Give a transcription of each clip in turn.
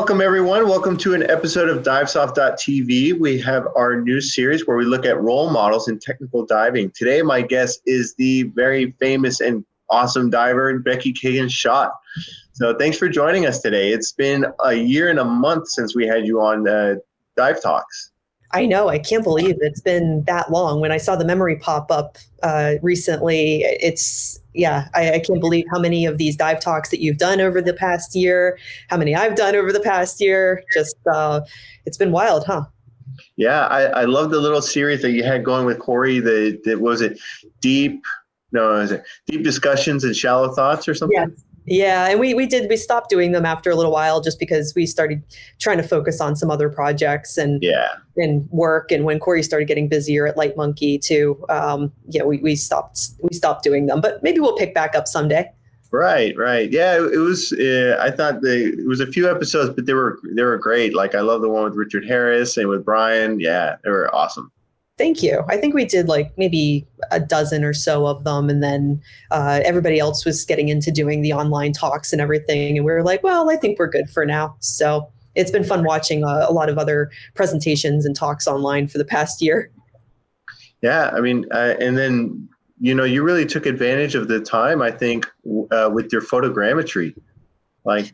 Welcome, everyone. Welcome to an episode of Divesoft.tv. We have our new series where we look at role models in technical diving. Today, my guest is the very famous and awesome diver, Becky Kagan Schott. So thanks for joining us today. It's been a year and a month since we had you on Dive Talks. I know. I can't believe it's been that long. When I saw the memory pop up recently, I can't believe how many of these dive talks that you've done over the past year, how many I've done over the past year. Just, it's been wild, huh? Yeah, I love the little series that you had going with Corey. Deep discussions and shallow thoughts or something? Yeah. Yeah, and we stopped doing them after a little while just because we started trying to focus on some other projects and work. And when Corey started getting busier at Light Monkey too, we stopped doing them. But maybe we'll pick back up someday. Right. Yeah, it was. I thought it was a few episodes, but they were great. Like I love the one with Richard Harris and with Brian. Yeah, they were awesome. Thank you. I think we did like maybe a dozen or so of them. And then everybody else was getting into doing the online talks and everything. And we were like, well, I think we're good for now. So it's been fun watching a lot of other presentations and talks online for the past year. Yeah, I mean, and then, you really took advantage of the time, I think, with your photogrammetry. Like,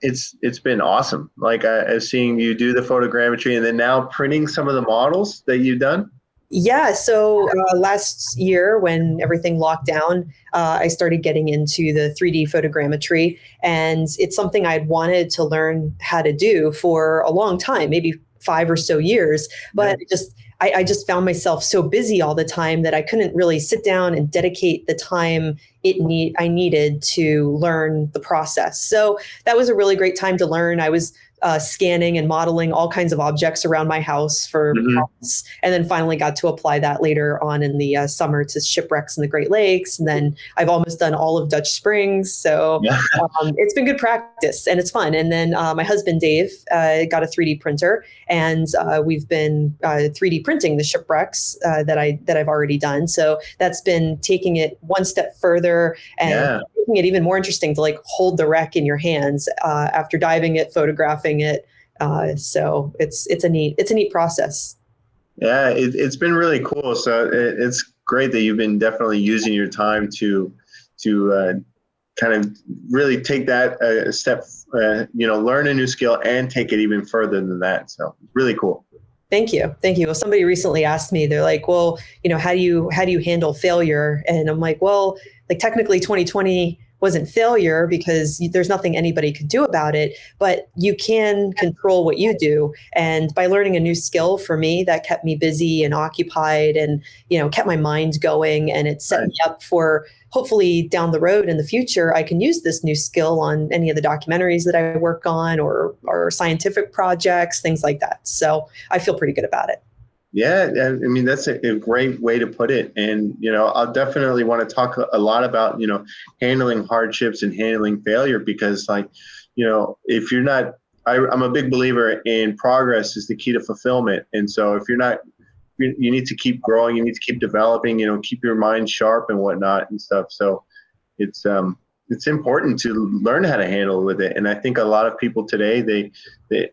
it's been awesome. Like I've seen you do the photogrammetry and then now printing some of the models that you've done. Yeah. So last year when everything locked down, I started getting into the 3D photogrammetry, and it's something I'd wanted to learn how to do for a long time, maybe 5 or so years. But I just found myself so busy all the time that I couldn't really sit down and dedicate the time I needed to learn the process. So that was a really great time to learn. I was scanning and modeling all kinds of objects around my house for months, and then finally got to apply that later on in the summer to shipwrecks in the Great Lakes. And then I've almost done all of Dutch Springs. So it's been good practice and it's fun. And then my husband, Dave, got a 3D printer, and we've been 3D printing the shipwrecks that I've already done. So that's been taking it one step further and making it even more interesting to like hold the wreck in your hands after diving it, photographing it. So it's a neat process. Yeah, it's been really cool. So it's great that you've been definitely using your time to kind of really take that step, learn a new skill and take it even further than that. So really cool. Thank you. Well, somebody recently asked me, they're like, well, how do you handle failure? And I'm like, well, like technically 2020 wasn't failure because there's nothing anybody could do about it, but you can control what you do. And by learning a new skill, for me, that kept me busy and occupied and, kept my mind going, and it set me up for hopefully down the road in the future, I can use this new skill on any of the documentaries that I work on or scientific projects, things like that. So I feel pretty good about it. Yeah, I mean, that's a great way to put it. And, I'll definitely want to talk a lot about, handling hardships and handling failure because, if you're not, I'm a big believer in progress is the key to fulfillment. And so if you're not, you need to keep growing, you need to keep developing, keep your mind sharp and whatnot and stuff. So it's important to learn how to handle with it. And I think a lot of people today, they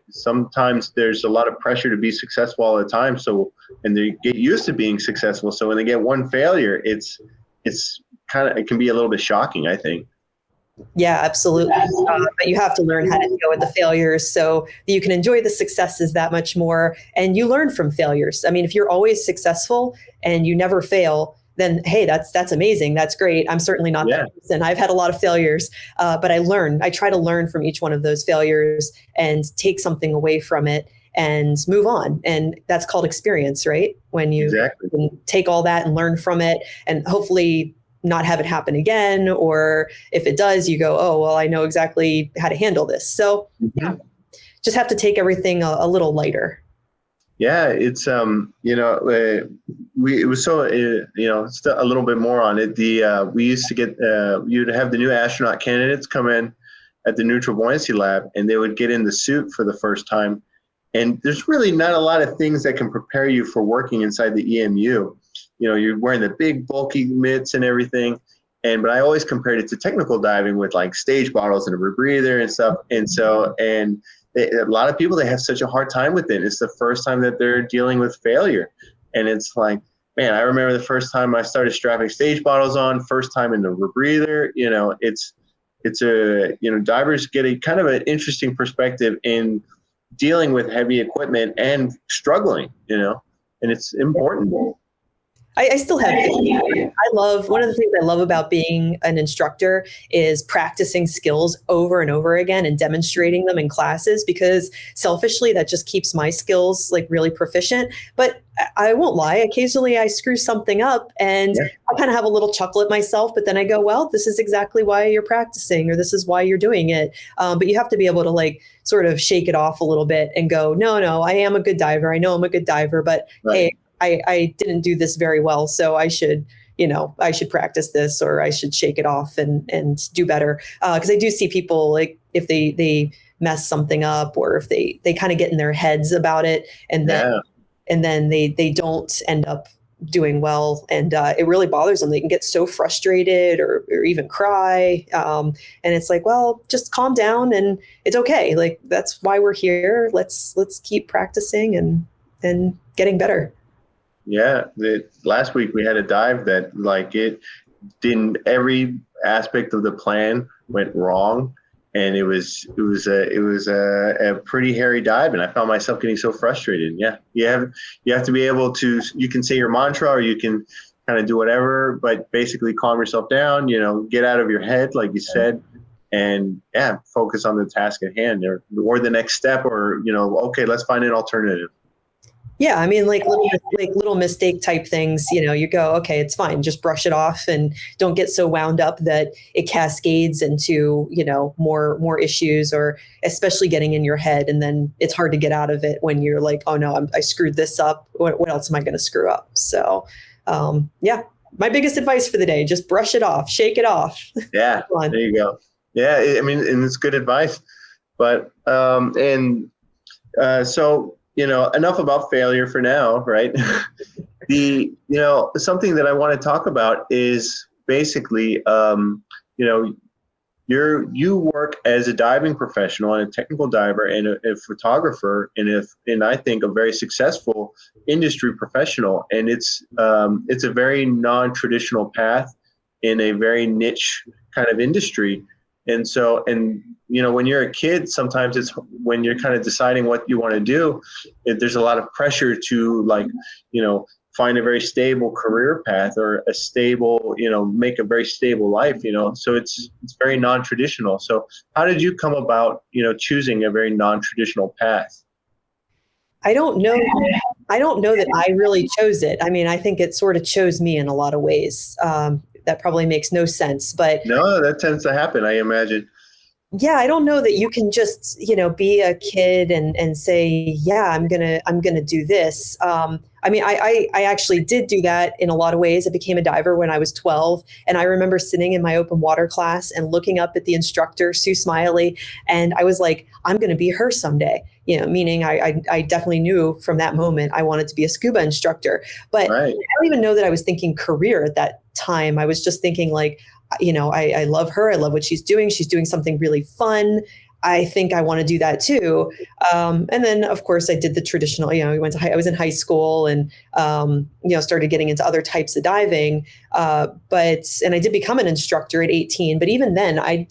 sometimes there's a lot of pressure to be successful all the time. So, and they get used to being successful. So when they get one failure, it can be a little bit shocking, I think. Yeah, absolutely. But you have to learn how to deal with the failures so that you can enjoy the successes that much more. And you learn from failures. I mean, if you're always successful and you never fail, then, hey, that's amazing. That's great. I'm certainly not that person. I've had a lot of failures, but I try to learn from each one of those failures and take something away from it and move on. And that's called experience, right? When you can take all that and learn from it and hopefully not have it happen again. Or if it does, you go, oh, well, I know exactly how to handle this. So just have to take everything a little lighter. Yeah, it's it was so a little bit more on it. We used to get you'd have the new astronaut candidates come in at the neutral buoyancy lab, and they would get in the suit for the first time. And there's really not a lot of things that can prepare you for working inside the EMU. You're wearing the big bulky mitts and everything. But I always compared it to technical diving with like stage bottles and a rebreather and stuff. And a lot of people, they have such a hard time with it. It's the first time that they're dealing with failure. And it's like, man, I remember the first time I started strapping stage bottles on, first time in the rebreather, it's a, divers get a kind of an interesting perspective in dealing with heavy equipment and struggling, and it's important. I still have, one of the things I love about being an instructor is practicing skills over and over again and demonstrating them in classes, because selfishly that just keeps my skills like really proficient. But I won't lie, occasionally I screw something up and I kind of have a little chuckle at myself, but then I go, well, this is exactly why you're practicing, or this is why you're doing it. But you have to be able to like sort of shake it off a little bit and go, no, I am a good diver. I know I'm a good diver, but hey, I didn't do this very well, so I should practice this, or I should shake it off and do better. Because I do see people, like, if they mess something up, or if they kind of get in their heads about it, and then they don't end up doing well, and it really bothers them. They can get so frustrated or even cry, and it's like, well, just calm down and it's okay. Like, that's why we're here. Let's keep practicing and getting better. Yeah, last week we had a dive that, like, it didn't, every aspect of the plan went wrong, and it was a pretty hairy dive, and I found myself getting so frustrated. Yeah, you have to be able to, you can say your mantra, or you can kind of do whatever, but basically calm yourself down, get out of your head, like you said, and focus on the task at hand, or the next step, or okay, let's find an alternative. Yeah, I mean, like little mistake type things, you go, okay, it's fine. Just brush it off and don't get so wound up that it cascades into, more issues, or especially getting in your head. And then it's hard to get out of it when you're like, oh no, I screwed this up. What else am I going to screw up? So, my biggest advice for the day, just brush it off, shake it off. Yeah, there you go. Yeah, I mean, and it's good advice. But, so, enough about failure for now, right? Something that I want to talk about is basically, you work as a diving professional and a technical diver and a photographer, and I think a very successful industry professional. And it's a very non-traditional path in a very niche kind of industry. And so, when you're a kid, sometimes it's when you're kind of deciding what you want to do, there's a lot of pressure to find a very stable career path, or a stable, make a very stable life, so it's very non-traditional. So how did you come about, choosing a very non-traditional path? I don't know that I really chose it. I mean, I think it sort of chose me in a lot of ways. That probably makes no sense, but no, that tends to happen, I imagine. Yeah, I don't know that you can just, be a kid and say, yeah, I'm gonna do this. I mean, I actually did do that in a lot of ways. I became a diver when I was 12, and I remember sitting in my open water class and looking up at the instructor, Sue Smiley, and I was like, I'm gonna be her someday. Meaning I definitely knew from that moment I wanted to be a scuba instructor. But I don't even know that I was thinking career at that time. I was just thinking like, I love her. I love what she's doing. She's doing something really fun. I think I want to do that too. And then, of course, I did the traditional. I was in high school and started getting into other types of diving. And I did become an instructor at 18. But even then, I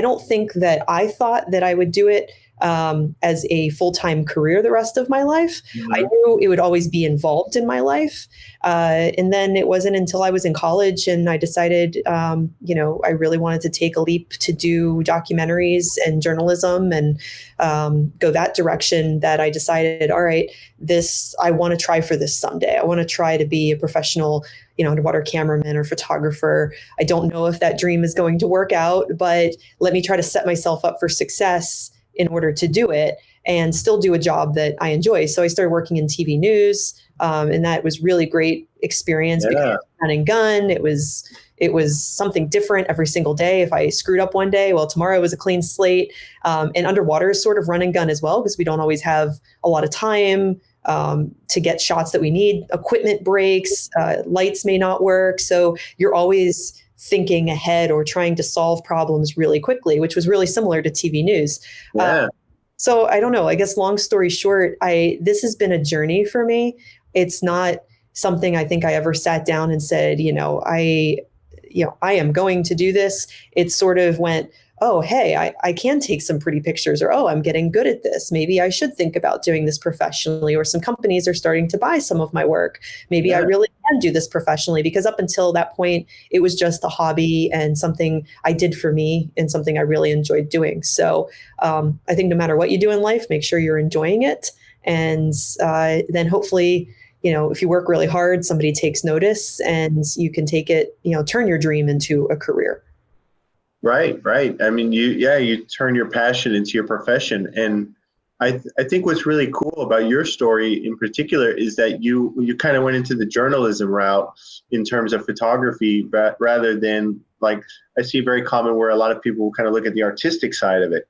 don't think that I thought that I would do it as a full-time career the rest of my life. Mm-hmm. I knew it would always be involved in my life. And then it wasn't until I was in college and I decided, I really wanted to take a leap to do documentaries and journalism and go that direction, that I decided, all right, I want to try for this someday. I want to try to be a professional, underwater cameraman or photographer. I don't know if that dream is going to work out, but let me try to set myself up for success in order to do it and still do a job that I enjoy. So I started working in TV news, and that was really great experience. Because run and gun, it was something different every single day. If I screwed up one day, well, tomorrow was a clean slate. And underwater is sort of run and gun as well, because we don't always have a lot of time to get shots that we need. Equipment breaks, lights may not work. So you're always thinking ahead or trying to solve problems really quickly, which was really similar to TV news. So I don't know. I guess long story short, this has been a journey for me. It's not something I think I ever sat down and said, I am going to do this. It sort of went, oh, hey, I can take some pretty pictures, or, oh, I'm getting good at this. Maybe I should think about doing this professionally, or some companies are starting to buy some of my work. Maybe I Yeah. really can do this professionally, because up until that point, it was just a hobby and something I did for me and something I really enjoyed doing. So I think no matter what you do in life, make sure you're enjoying it. And then hopefully, if you work really hard, somebody takes notice and you can take it, turn your dream into a career. Right, right. I mean, you turn your passion into your profession. And I think what's really cool about your story in particular is that you kind of went into the journalism route in terms of photography, rather than, like, I see very common where a lot of people kind of look at the artistic side of it.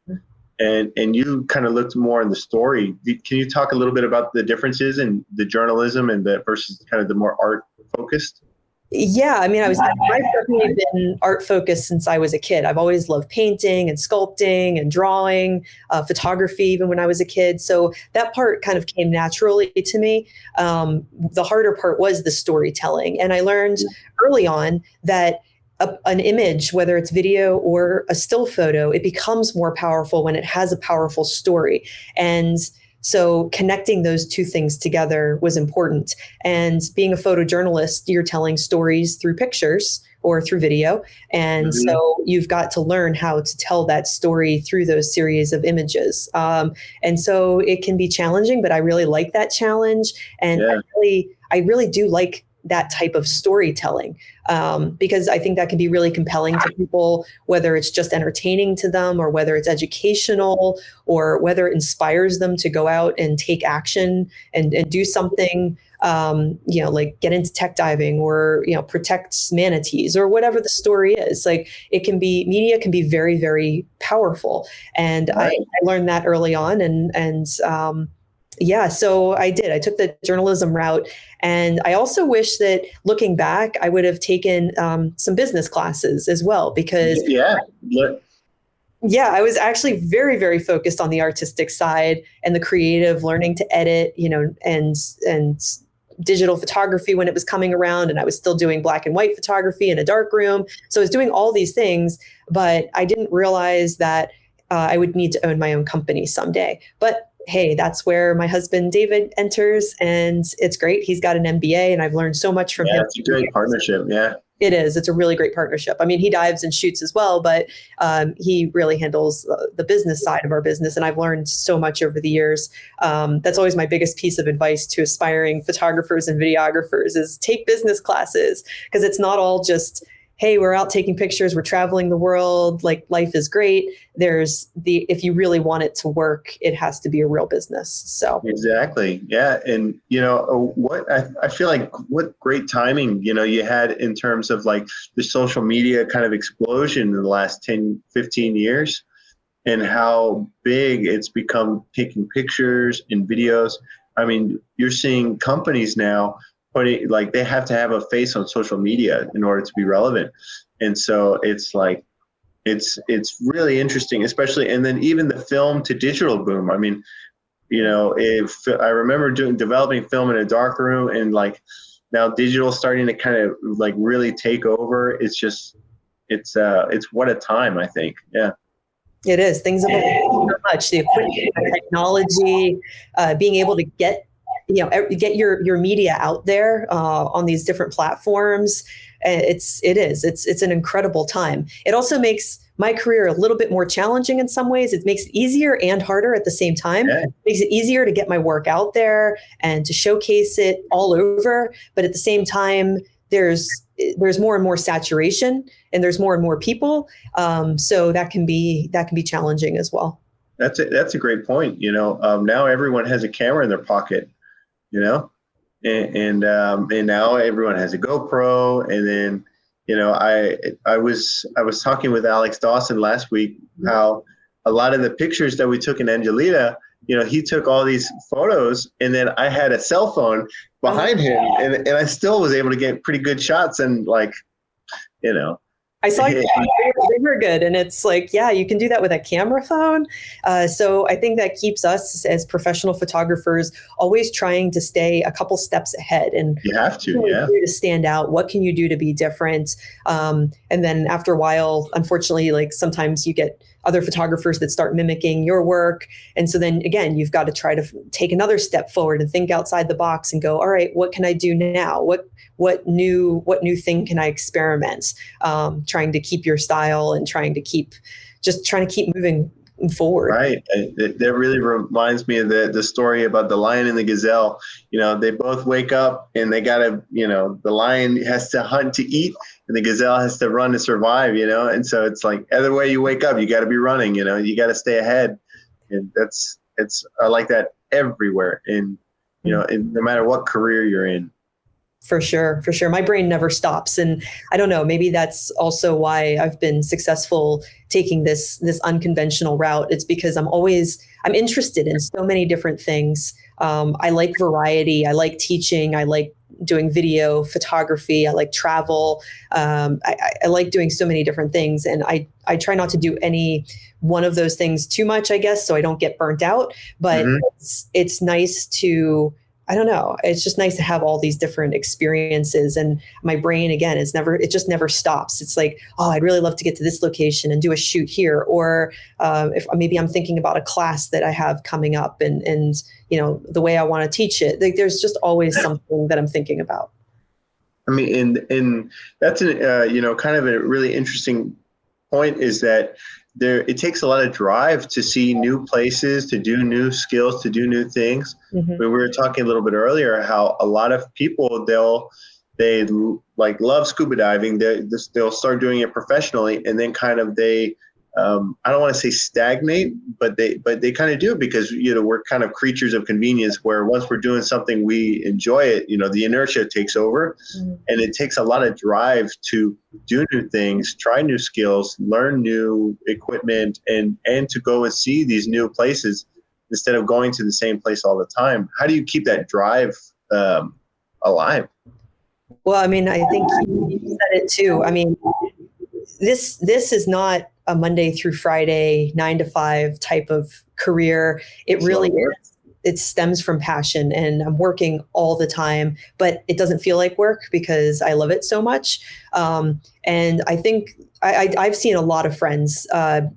And you kind of looked more in the story. Can you talk a little bit about the differences in the journalism and the versus kind of the more art focused? Yeah, I mean, I've definitely been art focused since I was a kid. I've always loved painting and sculpting and drawing, photography, even when I was a kid. So that part kind of came naturally to me. The harder part was the storytelling. And I learned early on that an image, whether it's video or a still photo, it becomes more powerful when it has a powerful story. And so connecting those two things together was important. And being a photojournalist, you're telling stories through pictures or through video. And so you've got to learn how to tell that story through those series of images. And so it can be challenging, but I really like that challenge. And I really do like that type of storytelling, because I think that can be really compelling to people, whether it's just entertaining to them or whether it's educational or whether it inspires them to go out and take action and do something, like get into tech diving or, protect manatees or whatever the story is. Like, media can be very, very powerful. And I learned that early on. So I did. I took the journalism route. And I also wish that, looking back, I would have taken some business classes as well, because I was actually very, very focused on the artistic side and the creative, learning to edit, and digital photography when it was coming around. And I was still doing black and white photography in a dark room. So I was doing all these things, but I didn't realize that I would need to own my own company someday. But hey, that's where my husband, David, enters, and it's great. He's got an MBA, and I've learned so much from him. Yeah, it's a great partnership. Yeah. It is. It's a really great partnership. I mean, he dives and shoots as well, but he really handles the business side of our business. And I've learned so much over the years. That's always my biggest piece of advice to aspiring photographers and videographers is take business classes, because it's not all just, hey, we're out taking pictures, we're traveling the world, like, life is great. If you really want it to work, it has to be a real business. So exactly. Yeah. And what I feel like, what great timing, you had in terms of, like, the social media kind of explosion in the last 10, 15 years, and how big it's become, taking pictures and videos. I mean, you're seeing companies now like, they have to have a face on social media in order to be relevant. And so it's like, it's really interesting, especially, and then even the film to digital boom. I mean, if I remember developing film in a dark room, and, like, now digital starting to kind of, like, really take over. It's just, it's what a time, I think. Yeah. It is. Things have evolved so much. The equipment, the technology, being able to get your media out there on these different platforms. It's an incredible time. It also makes my career a little bit more challenging in some ways. It makes it easier and harder at the same time. Yeah. It makes it easier to get my work out there and to showcase it all over. But at the same time, there's more and more saturation, and there's more and more people. So that can be challenging as well. That's a great point. Now everyone has a camera in their pocket. And now everyone has a GoPro. And then, I was talking with Alex Dawson last week, how a lot of the pictures that we took in Angelita, he took all these photos, and then I had a cell phone behind him, and I still was able to get pretty good shots. And, like, I saw they camera good? And it's like, yeah, you can do that with a camera phone. So I think that keeps us as professional photographers always trying to stay a couple steps ahead. And You have to, what can yeah. you do to stand out? What can you do to be different? And then after a while, unfortunately, like sometimes you get other photographers that start mimicking your work. And so then again, you've got to try to take another step forward and think outside the box and go, all right, what can I do now? What new thing can I experiment? Trying to keep your style and trying to keep moving forward. Right. That really reminds me of the story about the lion and the gazelle. They both wake up and they gotta, the lion has to hunt to eat and the gazelle has to run to survive, and so it's like either way you wake up, you got to be running, you got to stay ahead. And I like that everywhere. And, no matter what career you're in. For sure. My brain never stops. And I don't know, maybe that's also why I've been successful taking this unconventional route. It's because I'm interested in so many different things. I like variety. I like teaching. I like doing video photography. I like travel. I like doing so many different things. And I try not to do any one of those things too much, I guess, so I don't get burnt out. But it's nice to, I don't know. It's just nice to have all these different experiences. And my brain, again, it just never stops. It's like, oh, I'd really love to get to this location and do a shoot here. Or if maybe I'm thinking about a class that I have coming up and the way I want to teach it. Like, there's just always something that I'm thinking about. I mean, and that's kind of a really interesting point is that it takes a lot of drive to see new places, to do new skills, to do new things. We were talking a little bit earlier how a lot of people, they like love scuba diving. They'll start doing it professionally, and then kind of I don't want to say stagnate, but they kind of do, because we're kind of creatures of convenience, where once we're doing something we enjoy it, the inertia takes over, and it takes a lot of drive to do new things, try new skills, learn new equipment, and to go and see these new places instead of going to the same place all the time. How do you keep that drive alive? Well, I mean, I think you said it too. I mean, this is not a Monday through Friday, 9 to 5 type of career. It really is. It stems from passion, and I'm working all the time, but it doesn't feel like work because I love it so much. And I think I've seen a lot of friends, I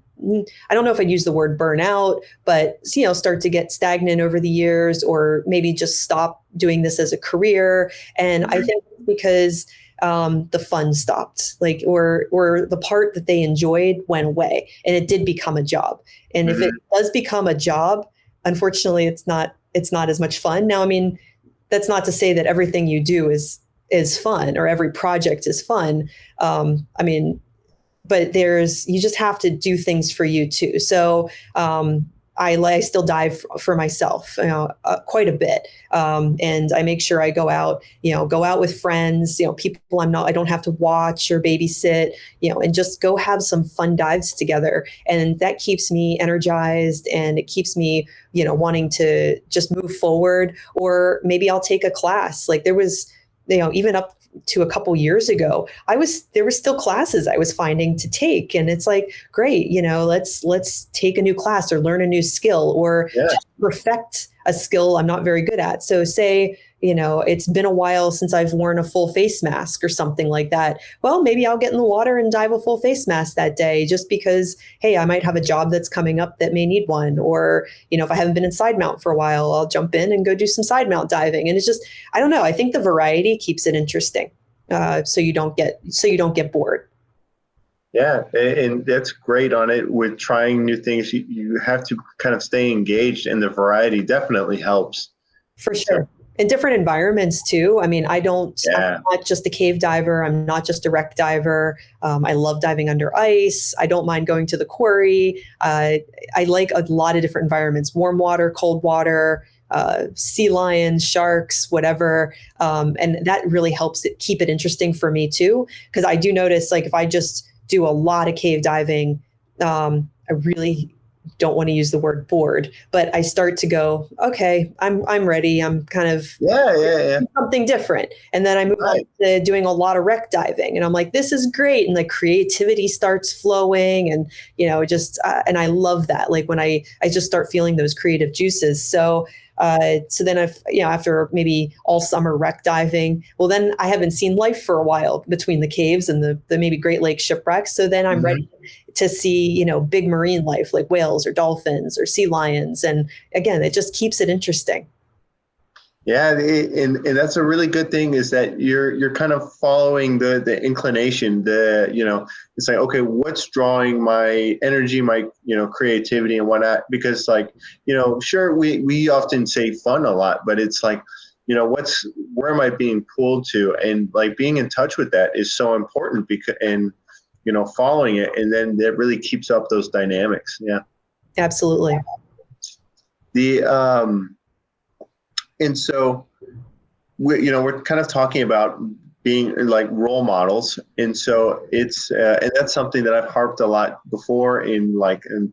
don't know if I'd use the word burnout, but start to get stagnant over the years, or maybe just stop doing this as a career. And I think because the fun stopped, or the part that they enjoyed went away, and it did become a job. And if it does become a job, unfortunately, it's not as much fun. Now, I mean, that's not to say that everything you do is fun, or every project is fun. I mean, but you just have to do things for you too. So I still dive for myself, quite a bit. And I make sure I go out with friends, people I don't have to watch or babysit, and just go have some fun dives together. And that keeps me energized, and it keeps me, wanting to just move forward. Or maybe I'll take a class. Like there was, even up to a couple years ago, there were still classes I was finding to take. And it's like, great, let's take a new class or learn a new skill, or just perfect a skill I'm not very good at. So say, it's been a while since I've worn a full face mask or something like that. Well, maybe I'll get in the water and dive a full face mask that day, just because, hey, I might have a job that's coming up that may need one. Or, if I haven't been in side mount for a while, I'll jump in and go do some side mount diving. And it's just, I don't know. I think the variety keeps it interesting. So you don't get bored. Yeah, and that's great on it with trying new things. You have to kind of stay engaged, and the variety definitely helps. For sure. In different environments too. I mean, I'm not just a cave diver. I'm not just a wreck diver. I love diving under ice. I don't mind going to the quarry. I like a lot of different environments: warm water, cold water, sea lions, sharks, whatever. And that really helps keep it interesting for me too. Because I do notice, like, if I just do a lot of cave diving, I really don't want to use the word bored, but I start to go, okay, I'm ready. I'm kind of something different. And then I move on to doing a lot of wreck diving, and I'm like, this is great. And like creativity starts flowing, and, just, and I love that. Like when I just start feeling those creative juices. So then after maybe all summer wreck diving, well, then I haven't seen life for a while between the caves and the maybe Great Lakes shipwrecks. So then I'm ready to see, big marine life like whales or dolphins or sea lions. And again, it just keeps it interesting. Yeah, and that's a really good thing, is that you're kind of following the inclination. It's like, okay, what's drawing my energy, my creativity and whatnot? Because sure, we often say fun a lot, but it's like, where am I being pulled to? And like being in touch with that is so important, because following it, and then that really keeps up those dynamics. Yeah, absolutely. And so we're kind of talking about being like role models. And so it's, and that's something that I've harped a lot before in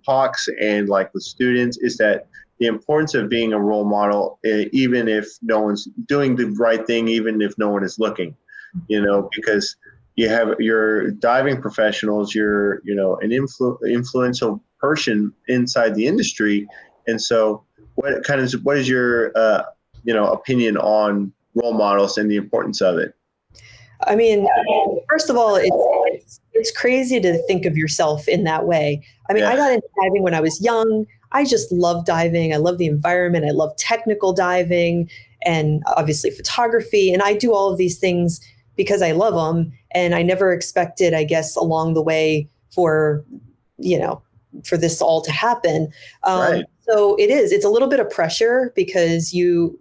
talks and like with students, is that the importance of being a role model, even if no one's doing the right thing, even if no one is looking, because you have your diving professionals, you're, an influential person inside the industry. And so what is your, opinion on role models and the importance of it? I mean, first of all, it's crazy to think of yourself in that way. I mean, I got into diving when I was young. I just love diving. I love the environment. I love technical diving and obviously photography. And I do all of these things because I love them. And I never expected, I guess, along the way for this all to happen. Right. So it's a little bit of pressure, because when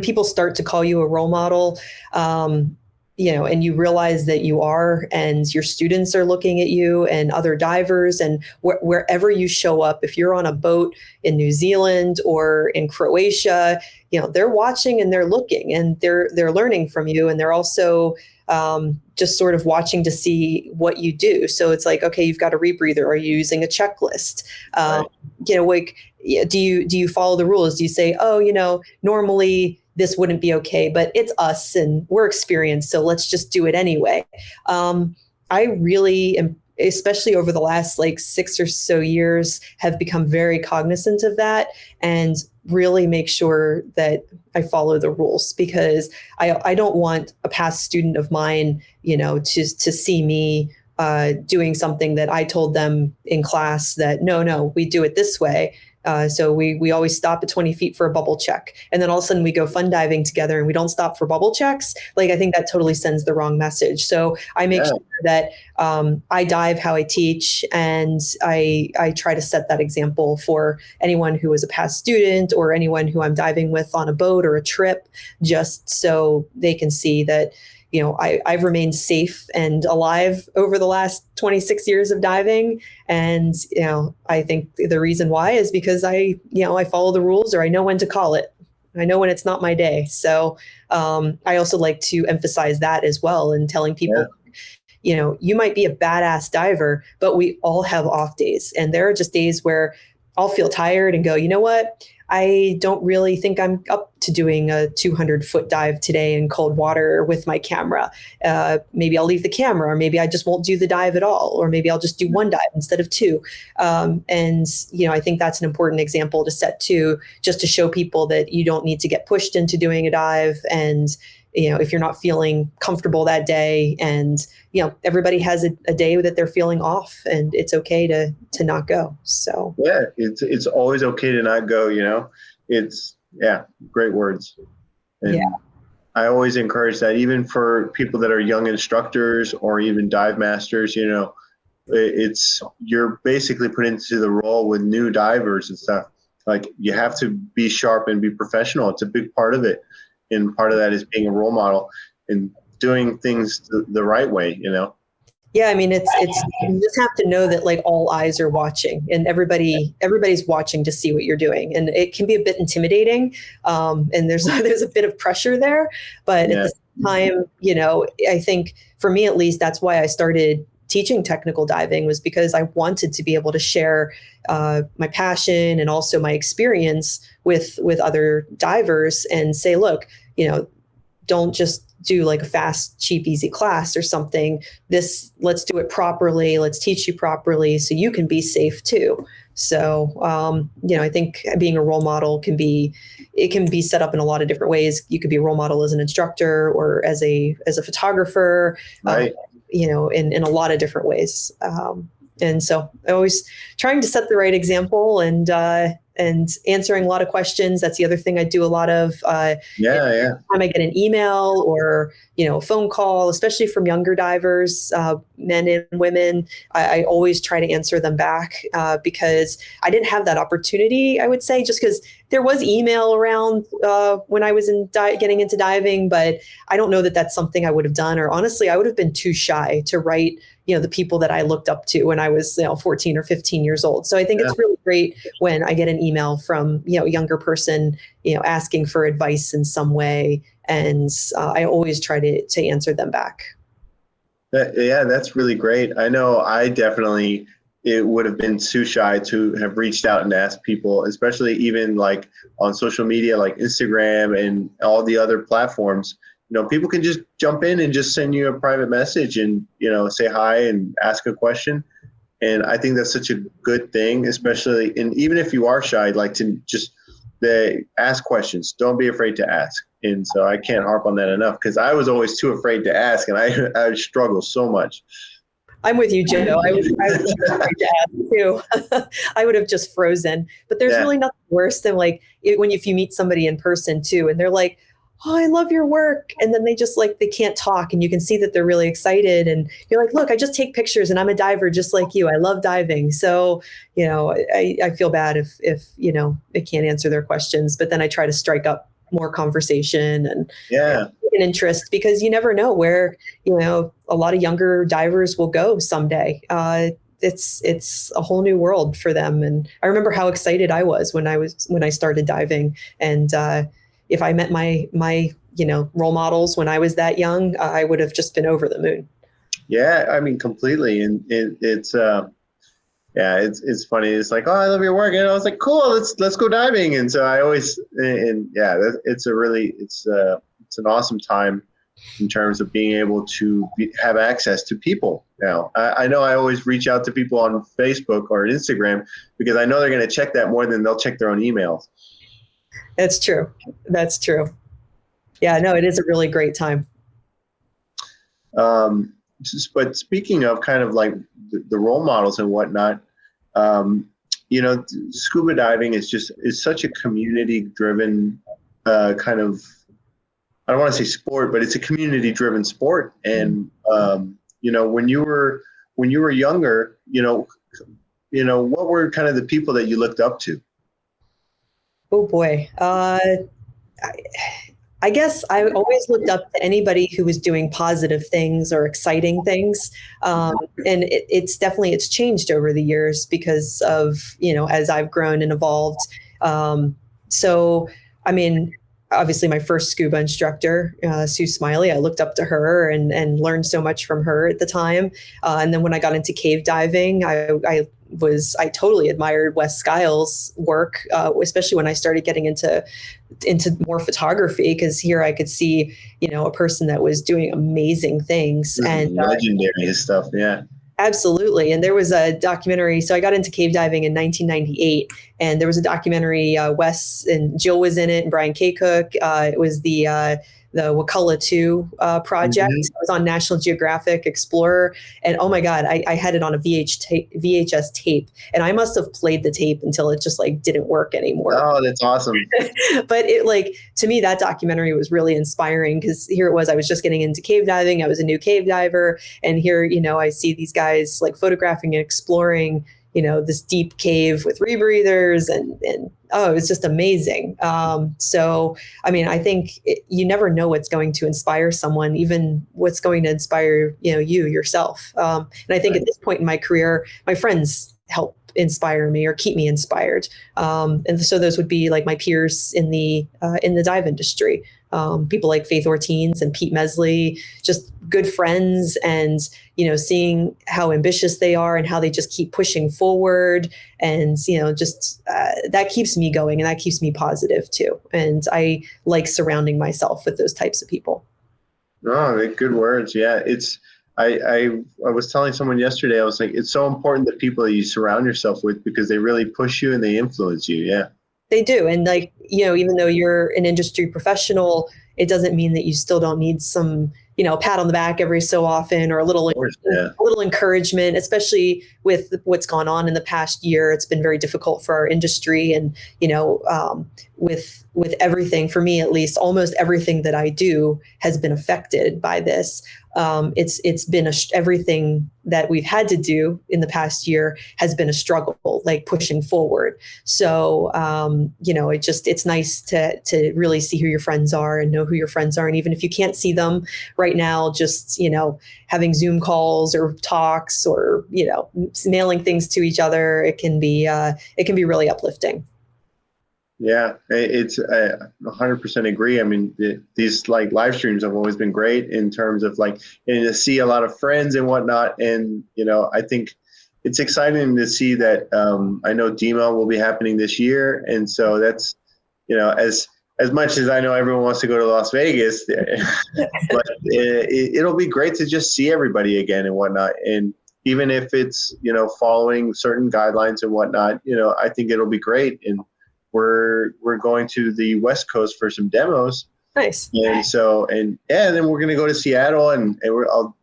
people start to call you a role model, and you realize that you are, and your students are looking at you and other divers, and wherever you show up, if you're on a boat in New Zealand or in Croatia, they're watching and they're looking and they're learning from you. And they're also just sort of watching to see what you do. So it's like, okay, you've got a rebreather. Are you using a checklist? Right. Do you follow the rules? Do you say, normally this wouldn't be okay, but it's us and we're experienced, so let's just do it anyway. I really am, especially over the last 6 or so years, have become very cognizant of that and really make sure that I follow the rules, because I don't want a past student of mine, to see me doing something that I told them in class that no, we do it this way. So we always stop at 20 feet for a bubble check. And then all of a sudden we go fun diving together and we don't stop for bubble checks. I think that totally sends the wrong message. So I make sure that I dive how I teach, and I try to set that example for anyone who is a past student or anyone who I'm diving with on a boat or a trip, just so they can see that I've remained safe and alive over the last 26 years of diving. And, I think the reason why is because I follow the rules, or I know when to call it. I know when it's not my day. So I also like to emphasize that as well, and telling people, you might be a badass diver, but we all have off days. And there are just days where I'll feel tired and go, you know what? I don't really think I'm up to doing a 200-foot dive today in cold water with my camera. Maybe I'll leave the camera, or maybe I just won't do the dive at all, or maybe I'll just do one dive instead of two. And I think that's an important example to set too, just to show people that you don't need to get pushed into doing a dive. And if you're not feeling comfortable that day, and everybody has a day that they're feeling off, and it's okay to not go. So it's always okay to not go. It's great words. And I always encourage that, even for people that are young instructors or even dive masters. You're basically put into the role with new divers and stuff. Like, you have to be sharp and be professional. It's a big part of it. And part of that is being a role model and doing things the right way, Yeah, I mean, it's you just have to know that all eyes are watching, and everybody's watching to see what you're doing, and it can be a bit intimidating, and there's a bit of pressure there, but at the same time, I think for me at least, that's why I started teaching technical diving was because I wanted to be able to share my passion and also my experience with other divers and say, look, don't just do like a fast, cheap, easy class or something. Let's do it properly. Let's teach you properly so you can be safe too. So, I think being a role model can be set up in a lot of different ways. You could be a role model as an instructor or as a photographer, right. in a lot of different ways. And so I always trying to set the right example and answering a lot of questions. That's the other thing I do a lot of. Yeah. Time I get an email or a phone call, especially from younger divers, men and women, I always try to answer them back because I didn't have that opportunity. I would say just because there was email around when I was getting into diving, but I don't know that that's something I would have done. Or honestly, I would have been too shy to write the people that I looked up to when I was 14 or 15 years old. So I think it's really great when I get an email from a younger person asking for advice in some way, and I always try to answer them back. That's really great. I know I definitely it would have been too shy to have reached out and asked people, especially even like on social media like Instagram and all the other platforms. People can just jump in and just send you a private message and, say hi and ask a question. And I think that's such a good thing, especially, and even if you are shy, like to just ask questions. Don't be afraid to ask. And so I can't harp on that enough because I was always too afraid to ask, and I struggle so much. I'm with you, Joe. I was afraid to ask too. I would have just frozen. But there's really nothing worse than if you meet somebody in person too, and they're like, "Oh, I love your work," and then they just they can't talk, and you can see that they're really excited, and you're like, "Look, I just take pictures, and I'm a diver just like you. I love diving." So I feel bad if they can't answer their questions, but then I try to strike up more conversation and an interest because you never know where a lot of younger divers will go someday. It's a whole new world for them, and I remember how excited I was when I started diving, and if I met my role models when I was that young, I would have just been over the moon. Yeah, I mean, completely, and it's it's funny. It's like, oh, I love your work, and I was like, cool, let's go diving. And so I always, it's an awesome time in terms of being able to have access to people. Now, I know I always reach out to people on Facebook or Instagram because I know they're going to check that more than they'll check their own emails. That's true. Yeah, no, it is a really great time. But speaking of kind of like the role models and whatnot, scuba diving is such a community driven kind of, I don't want to say sport, but it's a community driven sport. And, when you were younger, what were kind of the people that you looked up to? Oh boy. I guess I always looked up to anybody who was doing positive things or exciting things. And it's changed over the years because of, as I've grown and evolved. So, I mean, obviously my first scuba instructor, Sue Smiley, I looked up to her and learned so much from her at the time. And then when I got into cave diving, I totally admired Wes Skiles' work, especially when I started getting into more photography, because here I could see, a person that was doing amazing things and legendary stuff. Yeah. Absolutely. And there was a documentary. So I got into cave diving in 1998, and there was a documentary, Wes and Jill was in it, and Brian K. Cook. It was the Wakulla 2 project. Mm-hmm. I was on National Geographic Explorer, and oh my God, I had it on a VHS tape, and I must have played the tape until it just didn't work anymore. Oh, that's awesome. But to me, that documentary was really inspiring because here it was, I was just getting into cave diving. I was a new cave diver, and here, I see these guys photographing and exploring, this deep cave with rebreathers and oh, it's just amazing. So, I mean, I think you never know what's going to inspire someone, even what's going to inspire, you yourself. And I think at this point in my career, my friends help inspire me or keep me inspired. And so those would be my peers in the dive industry. People like Faith Ortiz and Pete Mesley, just good friends and, seeing how ambitious they are and how they just keep pushing forward. And, just that keeps me going and that keeps me positive too. And I like surrounding myself with those types of people. Oh, good words. Yeah. I was telling someone yesterday, I was like, it's so important that people that you surround yourself with, because they really push you and they influence you. Yeah. They do. And even though you're an industry professional, it doesn't mean that you still don't need some, pat on the back every so often, or a little, Yeah. a little encouragement, especially with what's gone on in the past year. It's been very difficult for our industry, and, with everything, for me at least, almost everything that I do has been affected by this. It's been everything that we've had to do in the past year has been a struggle, like pushing forward. So, it's nice to really see who your friends are and know who your friends are. And even if you can't see them right now, just, having Zoom calls or talks or, mailing things to each other, it can be really uplifting. Yeah, I 100% agree. I mean, these like live streams have always been great in terms of like getting to see a lot of friends and whatnot. And, I think it's exciting to see that. I know DEMA will be happening this year. And so that's, as much as I know everyone wants to go to Las Vegas, but it'll be great to just see everybody again and whatnot. And even if it's, following certain guidelines and whatnot, I think it'll be great. And we're going to the West Coast for some demos. Nice. And so, and then we're going to go to Seattle and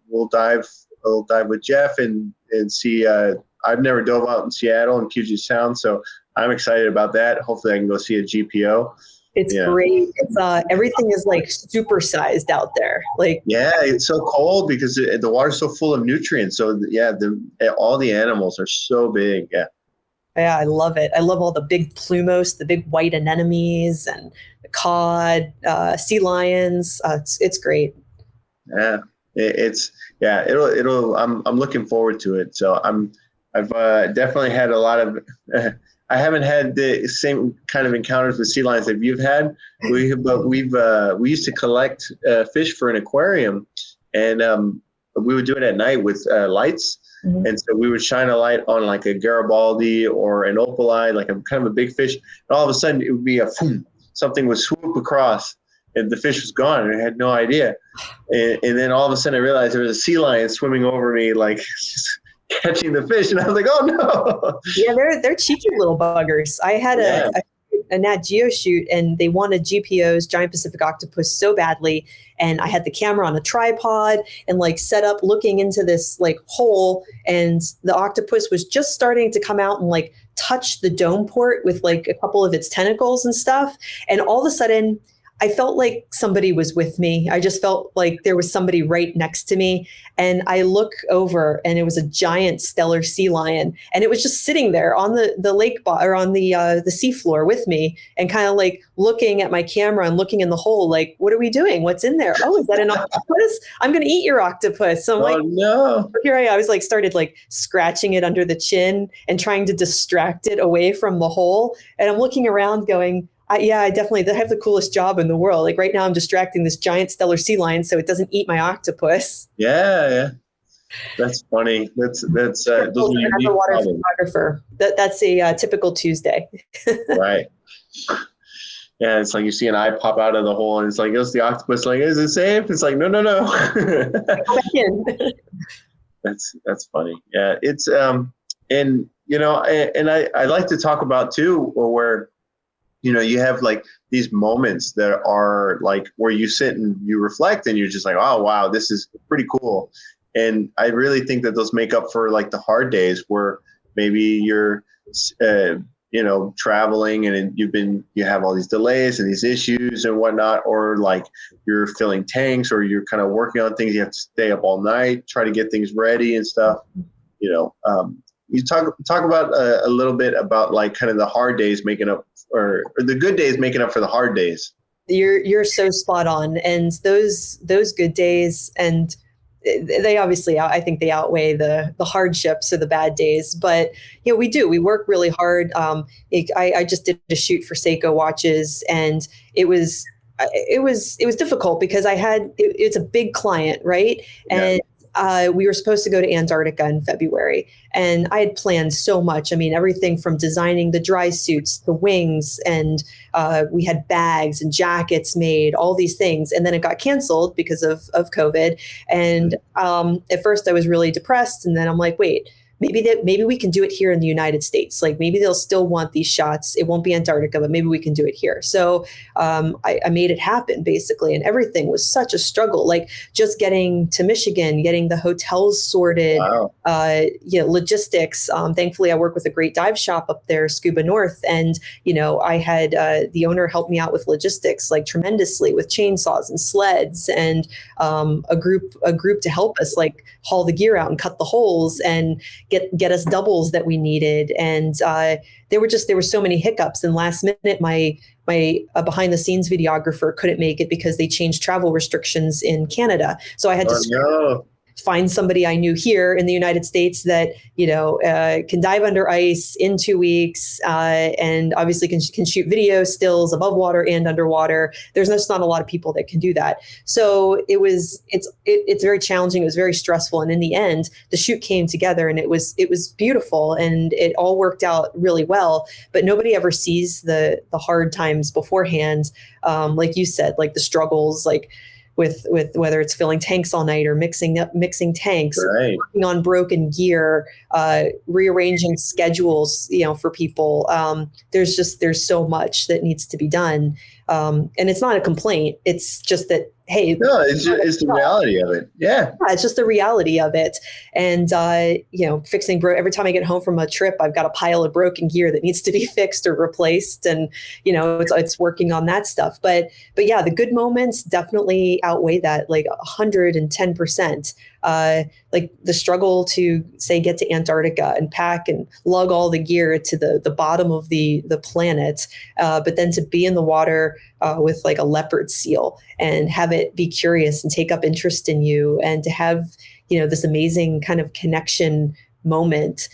we'll dive with Jeff and see, I've never dove out in Seattle and Puget Sound. So I'm excited about that. Hopefully I can go see a GPO. It's great. It's everything is like supersized out there. Like, yeah, it's so cold because the water's so full of nutrients. So yeah, all the animals are so big. Yeah. Yeah, I love it. I love all the big plumose, the big white anemones, and the cod, sea lions. It's great. Yeah, it'll. I'm looking forward to it. So I've definitely had a lot of. I haven't had the same kind of encounters with sea lions that you've had. We used to collect fish for an aquarium, and we would do it at night with lights. Mm-hmm. And so we would shine a light on like a Garibaldi or an opalite, like a kind of a big fish. And all of a sudden it would be something would swoop across and the fish was gone and I had no idea. And then all of a sudden I realized there was a sea lion swimming over me, like just catching the fish. And I was like, oh no. Yeah, they're cheeky little buggers. I had a Nat Geo shoot and they wanted GPOs, giant Pacific octopus, so badly. And I had the camera on a tripod and like set up looking into this like hole, and the octopus was just starting to come out and like touch the dome port with like a couple of its tentacles and stuff. And all of a sudden I felt like somebody was with me. I just felt like there was somebody right next to me. And I look over and it was a giant stellar sea lion. And it was just sitting there on the lake or on the seafloor with me and kind of like looking at my camera and looking in the hole, like, what are we doing? What's in there? Oh, is that an octopus? I'm going to eat your octopus. So I'm like, no. Here I was like, started like scratching it under the chin and trying to distract it away from the hole. And I'm looking around going, I definitely have the coolest job in the world. Like right now I'm distracting this giant stellar sea lion so it doesn't eat my octopus. Yeah. That's funny. That's those are underwater photographer. That's a typical Tuesday. Right. Yeah, it's like you see an eye pop out of the hole and it's like, it's the octopus, like, is it safe? It's like, no. Go back in. That's funny. Yeah, it's and I like to talk about too, where you have like these moments that are like where you sit and you reflect and you're just like, oh, wow, this is pretty cool. And I really think that those make up for like the hard days where maybe you're, traveling and you have all these delays and these issues and whatnot, or like you're filling tanks or you're kind of working on things. You have to stay up all night, try to get things ready and stuff. You talk about a little bit about like kind of the hard days making up or the good days making up for the hard days. You're so spot on. And those good days, and they obviously, I think they outweigh the hardships or the bad days, but we work really hard. I just did a shoot for Seiko watches and it was it was difficult because it's a big client, right? And we were supposed to go to Antarctica in February, and I had planned so much. I mean, everything from designing the dry suits, the wings, and we had bags and jackets made, all these things. And then it got canceled because of COVID. And at first I was really depressed. And then I'm like, wait, maybe we can do it here in the United States. Like maybe they'll still want these shots. It won't be Antarctica, but maybe we can do it here. So I made it happen basically. And everything was such a struggle, like just getting to Michigan, getting the hotels sorted, Wow. Logistics. Thankfully I work with a great dive shop up there, Scuba North. And, I had the owner help me out with logistics, like tremendously, with chainsaws and sleds, and a group to help us like haul the gear out and cut the holes and get us doubles that we needed. And there were so many hiccups. And last minute, my behind the scenes videographer couldn't make it because they changed travel restrictions in Canada. So I had to find somebody I knew here in the United States that, can dive under ice in 2 weeks, and obviously can shoot video stills above water and underwater. There's just not a lot of people that can do that. So it's very challenging. It was very stressful. And in the end, the shoot came together and it was beautiful and it all worked out really well. But nobody ever sees the hard times beforehand. Like you said, like the struggles, like with whether it's filling tanks all night or mixing tanks, right, working on broken gear, rearranging schedules, for people. There's so much that needs to be done. And it's not a complaint. It's just that, hey, no, it's the reality of it. Yeah, it's just the reality of it. And, fixing every time I get home from a trip, I've got a pile of broken gear that needs to be fixed or replaced. And, it's working on that stuff. But yeah, the good moments definitely outweigh that, like 110%. Like the struggle to say, get to Antarctica and pack and lug all the gear to the bottom of the planet. But then to be in the water with like a leopard seal and have it be curious and take up interest in you, and to have, this amazing kind of connection moment.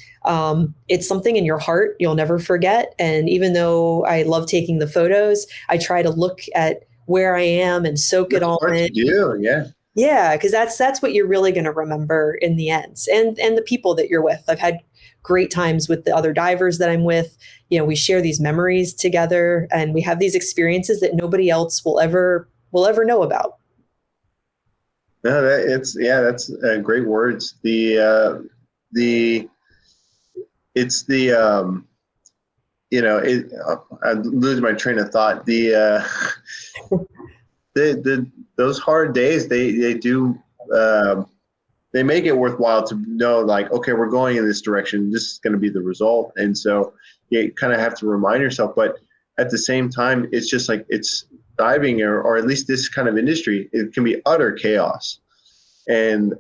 It's something in your heart you'll never forget. And even though I love taking the photos, I try to look at where I am and soak it all in. Yeah. Yeah, because that's what you're really going to remember in the end, and the people that you're with. I've had great times with the other divers that I'm with. We share these memories together, and we have these experiences that nobody else will ever know about. No, that's great words. I lose my train of thought. Those hard days, they do, they make it worthwhile to know, like, okay, we're going in this direction. This is going to be the result. And so you kind of have to remind yourself, but at the same time, it's just like, it's diving or at least this kind of industry, it can be utter chaos. And,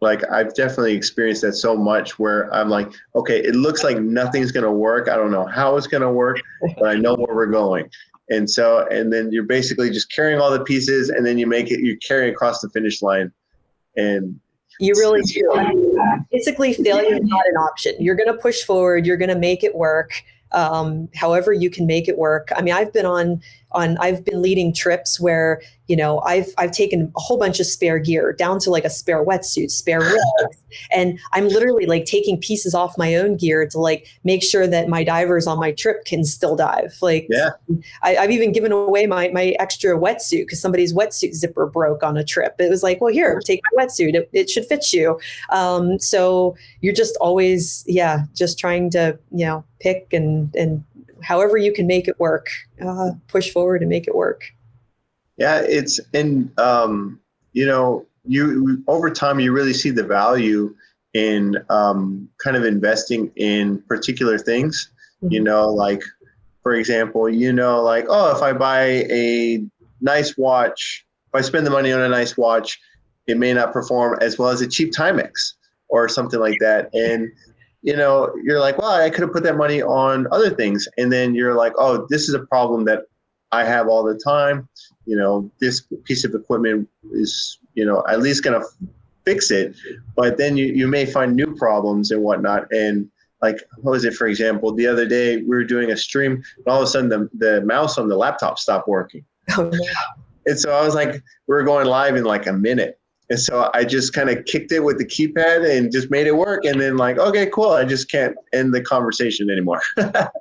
like I've definitely experienced that so much where I'm like, okay, it looks like nothing's going to work. I don't know how it's going to work, but I know where we're going. And then you're basically just carrying all the pieces, and then you carry across the finish line. And you really do. Basically, failure is not an option. You're going to push forward. You're going to make it work. However you can make it work. I mean, I've been leading trips where, I've taken a whole bunch of spare gear down to like a spare wetsuit, spare rags, and I'm literally like taking pieces off my own gear to like make sure that my divers on my trip can still dive. Like, yeah. I've even given away my extra wetsuit because somebody's wetsuit zipper broke on a trip. It was like, well, here, take my wetsuit. It should fit you. So you're just always, just trying to, pick and however you can make it work, push forward and make it work. Yeah, you over time, you really see the value in kind of investing in particular things, mm-hmm. Like, for example, like, oh, if I buy a nice watch, if I spend the money on a nice watch, it may not perform as well as a cheap Timex or something like that. And you're like, well, I could have put that money on other things. And then you're like, oh, this is a problem that I have all the time. This piece of equipment is, at least going to fix it. But then you may find new problems and whatnot. And like, what was it, for example, the other day we were doing a stream and all of a sudden the mouse on the laptop stopped working. Oh, no. And so I was like, we were going live in like a minute. And so I just kind of kicked it with the keypad and just made it work. And then like, okay, cool. I just can't end the conversation anymore. I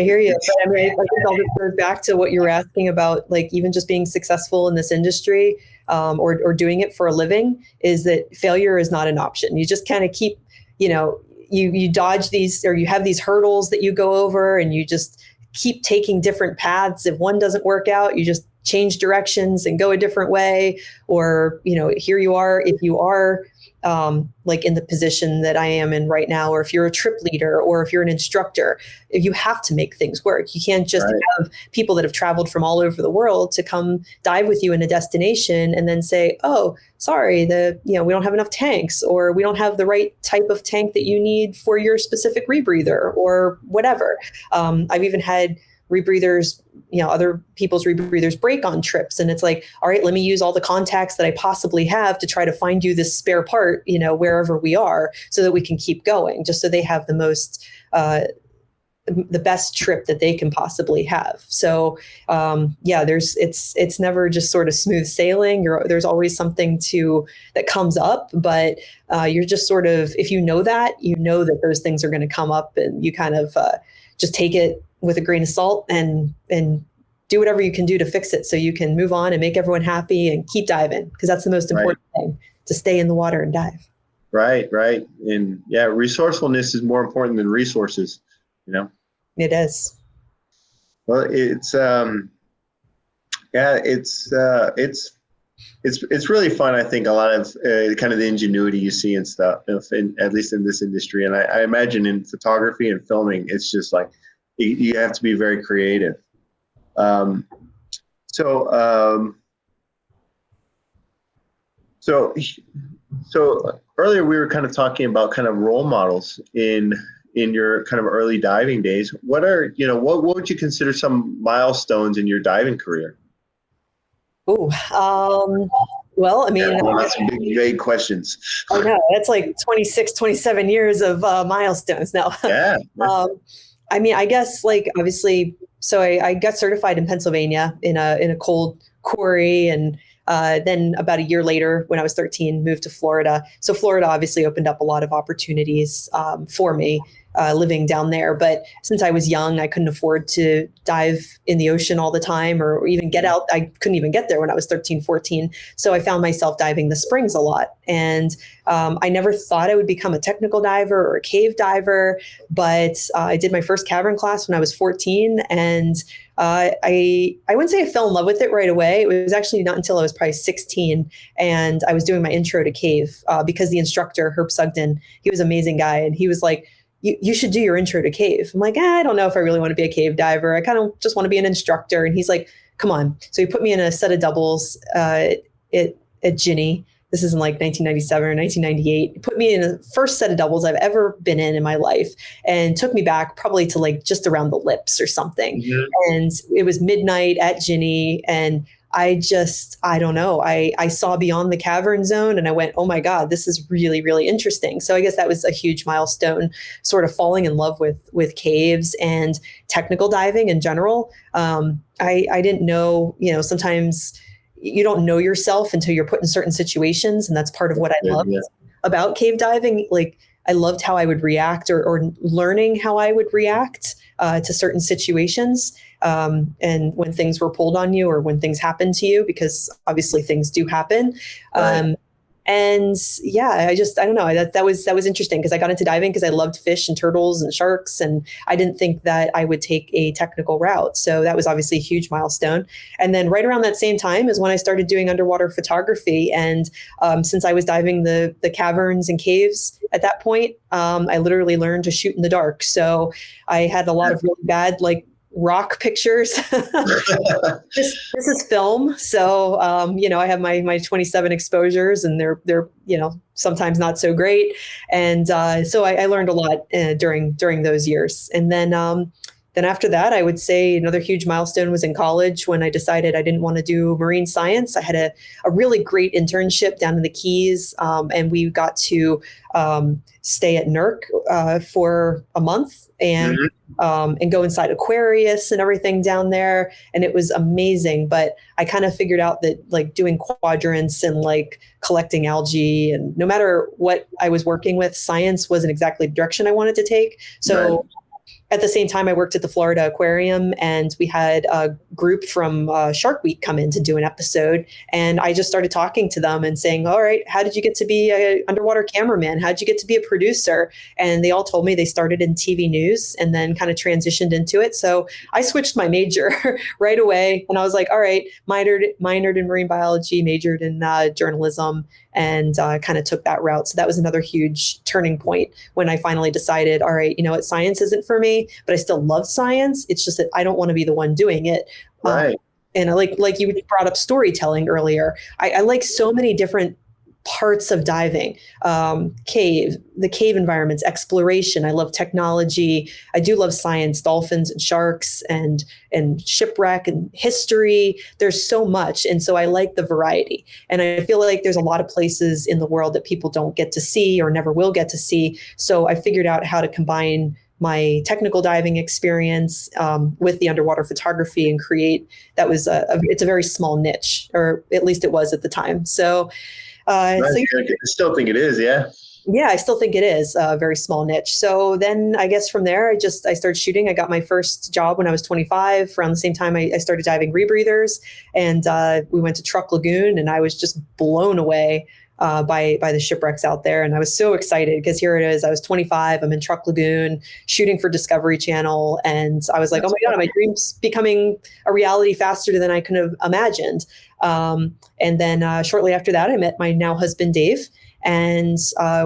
hear you. But I mean, I think I'll just go back to what you were asking about, like even just being successful in this industry, or doing it for a living, is that failure is not an option. You just kind of keep, you dodge these, or you have these hurdles that you go over, and you just keep taking different paths. If one doesn't work out, you just change directions and go a different way. Or, here you are, if you are like in the position that I am in right now, or if you're a trip leader, or if you're an instructor, you have to make things work. You can't just have people that have traveled from all over the world to come dive with you in a destination and then say, oh, sorry, we don't have enough tanks, or we don't have the right type of tank that you need for your specific rebreather, or whatever. I've even had rebreathers, other people's rebreathers break on trips. And it's like, all right, let me use all the contacts that I possibly have to try to find you this spare part, wherever we are, so that we can keep going, just so they have the best trip that they can possibly have. So it's never just sort of smooth sailing. There's always something that comes up, but you're just sort of, if you know that those things are going to come up, and you kind of just take it with a grain of salt and do whatever you can do to fix it, so you can move on and make everyone happy and keep diving, because that's the most important thing, to stay in the water and dive. Right. And resourcefulness is more important than resources, It is. Well, it's really fun. I think a lot of kind of the ingenuity you see and stuff, at least in this industry. And I imagine in photography and filming, it's just like, you have to be very creative. So earlier we were kind of talking about kind of role models in your kind of early diving days. What would you consider some milestones in your diving career? Oh, well, I mean, that's some big, vague questions. I know, that's like 26, 27 years of milestones now. Yeah. I mean, I guess, like, obviously, so I got certified in Pennsylvania in a cold quarry, and then about a year later, when I was 13, moved to Florida. So Florida obviously opened up a lot of opportunities for me living down there. But since I was young, I couldn't afford to dive in the ocean all the time, or even get out. I couldn't even get there when I was 13, 14. So I found myself diving the springs a lot. And I never thought I would become a technical diver or a cave diver, but I did my first cavern class when I was 14. And I wouldn't say I fell in love with it right away. It was actually not until I was probably 16, and I was doing my intro to cave because the instructor, Herb Sugden, he was an amazing guy. And he was like, you should do your intro to cave. I'm like, I don't know if I really want to be a cave diver. I kind of just want to be an instructor. And he's like, come on. So he put me in a set of doubles at Ginny. This is in like 1997 or 1998. He put me in the first set of doubles I've ever been in my life, and took me back probably to like just around the lips or something. Mm-hmm. And it was midnight at Ginny, and I don't know. I saw beyond the cavern zone, and I went, oh my God, this is really, really interesting. So I guess that was a huge milestone, sort of falling in love with caves and technical diving in general. I didn't know, sometimes you don't know yourself until you're put in certain situations. And that's part of what I loved about cave diving. Like, I loved how I would react, or learning how I would react to certain situations. And when things were pulled on you, or when things happened to you, because obviously things do happen. Right. And yeah, I don't know. That was interesting, because I got into diving because I loved fish and turtles and sharks, and I didn't think that I would take a technical route. So that was obviously a huge milestone. And then right around that same time is when I started doing underwater photography. And since I was diving the caverns and caves at that point, I literally learned to shoot in the dark. So I had a lot of really bad, like, rock pictures. This is film. So, I have my 27 exposures, and they're sometimes not so great. And so I learned a lot during those years. And then then after that, I would say another huge milestone was in college when I decided I didn't want to do marine science. I had a really great internship down in the Keys, and we got to stay at NERC for a month and go inside Aquarius and everything down there. And it was amazing. But I kind of figured out that like doing quadrants and like collecting algae, and no matter what I was working with, science wasn't exactly the direction I wanted to take. So Right. at the same time, I worked at the Florida Aquarium, and we had a group from Shark Week come in to do an episode. And I just started talking to them and saying, all right, how did you get to be an underwater cameraman? How did you get to be a producer? And they all told me they started in TV news and then kind of transitioned into it. So I switched my major right away. And I was like, all right, minored in marine biology, majored in journalism, and kind of took that route. So that was another huge turning point when I finally decided, all right, you know what, science isn't for me, but I still love science. It's just that I don't want to be the one doing it. Right. And I like you brought up storytelling earlier. I like so many different parts of diving, the cave environments, exploration. I love technology. I do love science, dolphins and sharks and shipwreck and history. There's so much. And so I like the variety. And I feel like there's a lot of places in the world that people don't get to see or never will get to see. So I figured out how to combine my technical diving experience with the underwater photography and create. That was it's a very small niche, or at least it was at the time. So I still think it is. Yeah. yeah, I still think it is a very small niche. So then I guess from there, I started shooting. I got my first job when I was 25. Around the same time, I started diving rebreathers, and we went to Truck Lagoon, and I was just blown away by the shipwrecks out there. And I was so excited because here it is. I was 25. I'm in Truck Lagoon shooting for Discovery Channel. And I was like, oh my God, my dream's becoming a reality faster than I could have imagined. And then shortly after that, I met my now husband, Dave. And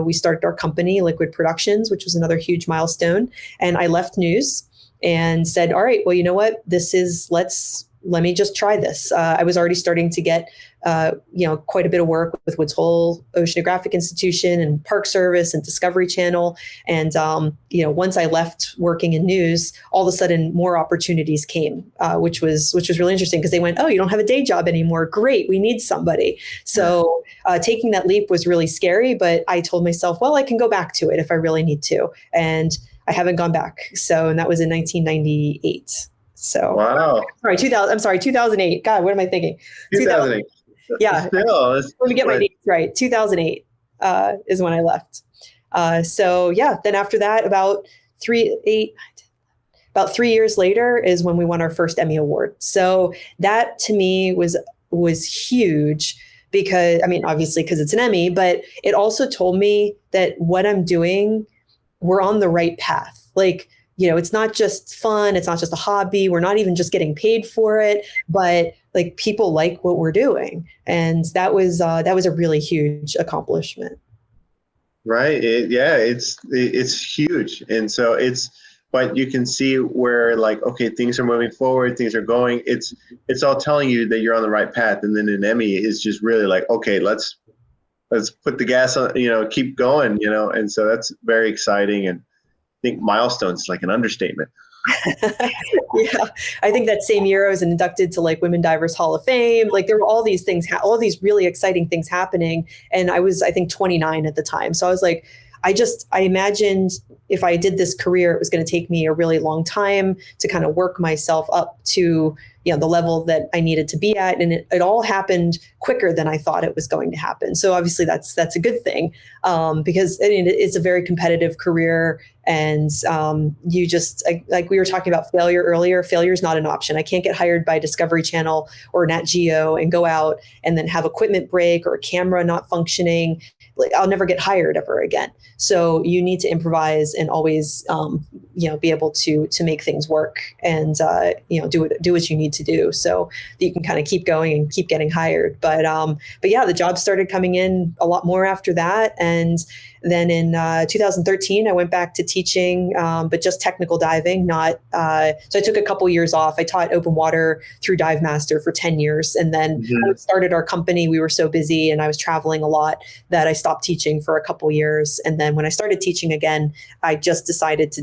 we started our company, Liquid Productions, which was another huge milestone. And I left news and said, all right, well, you know what? Let me just try this. I was already starting to get, quite a bit of work with Woods Hole Oceanographic Institution and Park Service and Discovery Channel. And, once I left working in news, all of a sudden more opportunities came, which was really interesting because they went, oh, you don't have a day job anymore. Great. We need somebody. So taking that leap was really scary, but I told myself, well, I can go back to it if I really need to. And I haven't gone back. And that was in 1998. So Wow. Sorry, 2008. God, what am I thinking? 2008. Yeah. Still, let me get my dates right. 2008 is when I left. Then after that, about 3 years later is when we won our first Emmy Award. So that to me was huge because, obviously because it's an Emmy, but it also told me that what I'm doing, we're on the right path. Like, it's not just fun. It's not just a hobby. We're not even just getting paid for it, but like people like what we're doing. And that was a really huge accomplishment. Right. It's huge. And so but you can see where like, okay, things are moving forward, things are going, it's all telling you that you're on the right path. And then an Emmy is just really like, okay, let's put the gas on, keep going, and so that's very exciting. And I think Milestones is like an understatement. Yeah, I think that same year I was inducted to like Women Divers Hall of Fame. Like there were all these things, all these really exciting things happening. And I was, I think 29 at the time. So I was like, I imagined if I did this career, it was going to take me a really long time to kind of work myself up to, the level that I needed to be at. And it all happened quicker than I thought it was going to happen. So obviously that's a good thing because it's a very competitive career. And you just, like we were talking about failure earlier, failure is not an option. I can't get hired by Discovery Channel or Nat Geo and go out and then have equipment break or a camera not functioning. Like, I'll never get hired ever again. So you need to improvise and always, be able to make things work and, do what you need to do so that you can kind of keep going and keep getting hired. But yeah, the jobs started coming in a lot more after that. And then in 2013, I went back to teaching, but just technical diving, not, so I took a couple years off. I taught open water through Dive Master for 10 years. And then I started our company. We were so busy and I was traveling a lot that I stopped teaching for a couple years. And then when I started teaching again, I just decided to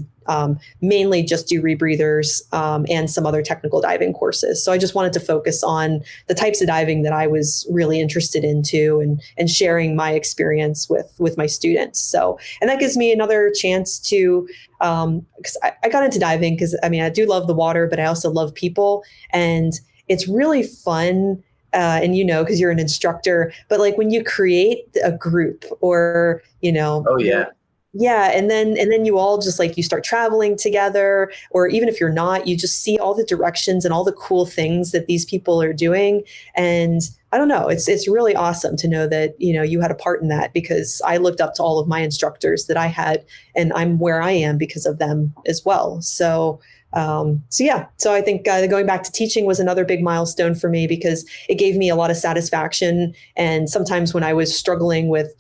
mainly just do rebreathers and some other technical diving courses. So I just wanted to focus on the types of diving that I was really interested into and sharing my experience with my students. So, and that gives me another chance to, because I got into diving because I do love the water, but I also love people. And it's really fun. And because you're an instructor, but like when you create a group or, Oh yeah. yeah. And then you all just like, you start traveling together, or even if you're not, you just see all the directions and all the cool things that these people are doing. And I don't know, it's really awesome to know that, you had a part in that, because I looked up to all of my instructors that I had, and I'm where I am because of them as well. So I think going back to teaching was another big milestone for me, because it gave me a lot of satisfaction. And sometimes when I was struggling with,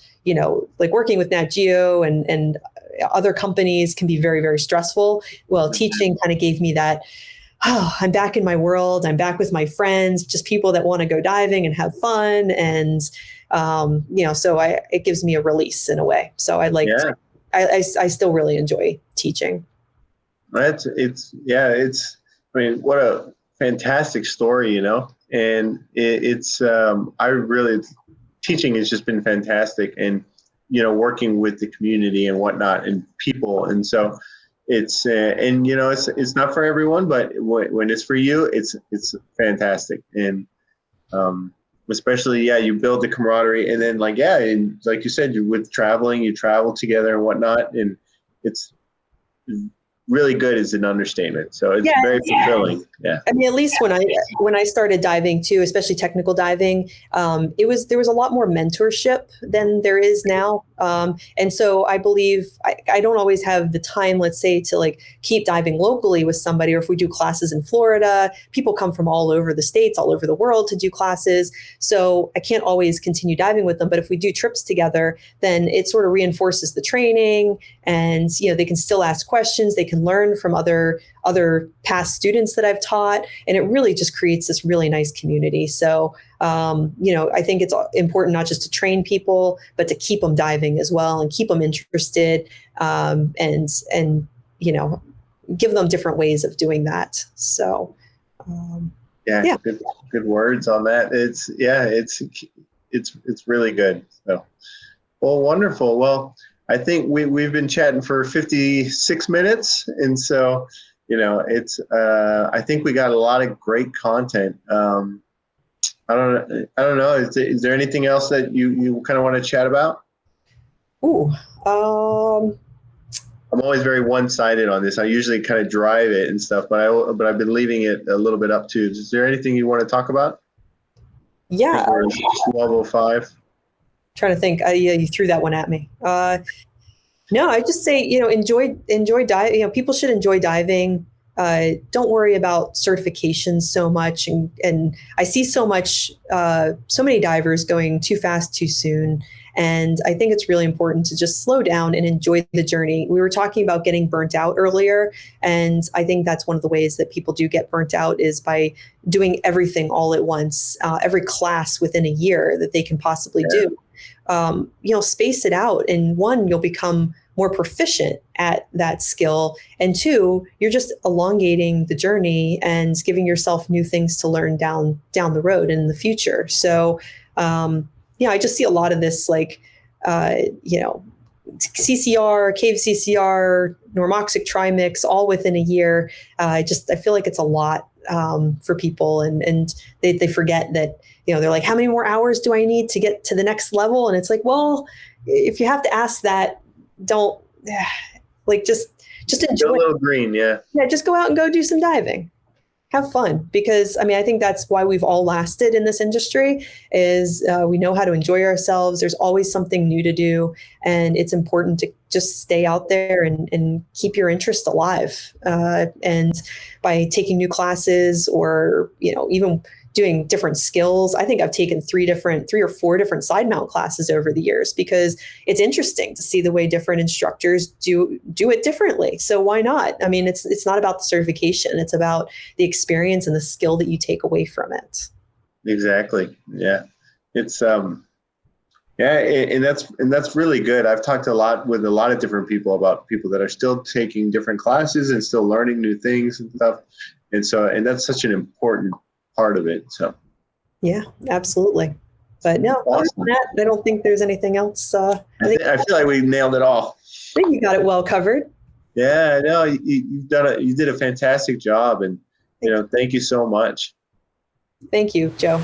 like working with Nat Geo and other companies can be very, very stressful. Well, teaching kind of gave me that, I'm back in my world. I'm back with my friends, just people that want to go diving and have fun. And, it gives me a release in a way. So I still really enjoy teaching. What a fantastic story, and teaching has just been fantastic, and, working with the community and whatnot and people. And so it's not for everyone, but when it's for you, it's fantastic. And, especially, you build the camaraderie, and then and like you said, you travel together and whatnot. And it's really good is an understatement. So it's very fulfilling. Yeah. At least when I started diving too, especially technical diving, there was a lot more mentorship than there is now. And so I believe I don't always have the time, let's say, to like keep diving locally with somebody, or if we do classes in Florida, people come from all over the states, all over the world to do classes. So I can't always continue diving with them. But if we do trips together, then it sort of reinforces the training, and they can still ask questions. They can learn from other past students that I've taught, and it really just creates this really nice community. So I think it's important not just to train people, but to keep them diving as well, and keep them interested, and give them different ways of doing that. So good words on that. It's really good. So, well, wonderful. Well, I think we've been chatting for 56 minutes. And so, I think we got a lot of great content. I don't know. Is there anything else that you kind of want to chat about? I'm always very one-sided on this. I usually kind of drive it and stuff, but I've been leaving it a little bit up to. Is there anything you want to talk about? Yeah. 12:05. Trying to think. You threw that one at me. No, I just say, enjoy diving. People should enjoy diving. Don't worry about certifications so much. And I see so many divers going too fast, too soon. And I think it's really important to just slow down and enjoy the journey. We were talking about getting burnt out earlier. And I think that's one of the ways that people do get burnt out, is by doing everything all at once, every class within a year that they can possibly do. Space it out. And one, you'll become more proficient at that skill. And two, you're just elongating the journey and giving yourself new things to learn down the road in the future. So, I just see a lot of this, CCR, cave CCR, normoxic trimix, all within a year. I feel like it's a lot for people, and they forget that, they're like, how many more hours do I need to get to the next level? And it's like, well, if you have to ask that, don't just enjoy. A little green, yeah. Yeah, just go out and go do some diving. Have fun, because I think that's why we've all lasted in this industry, is we know how to enjoy ourselves. There's always something new to do, and it's important to just stay out there and keep your interest alive. And by taking new classes, or even doing different skills. I think I've taken 3 or 4 different side mount classes over the years, because it's interesting to see the way different instructors do it differently. So why not? It's not about the certification. It's about the experience and the skill that you take away from it. Exactly. Yeah. It's, Yeah, and that's really good. I've talked a lot with a lot of different people about people that are still taking different classes and still learning new things and stuff. And that's such an important part of it. So Yeah, absolutely. But no, other than awesome. that, I don't think there's anything else. I feel like we nailed it all. I think you got it well covered. Yeah, no, you did a fantastic job, and Thank thank you so much. Thank you, Joe.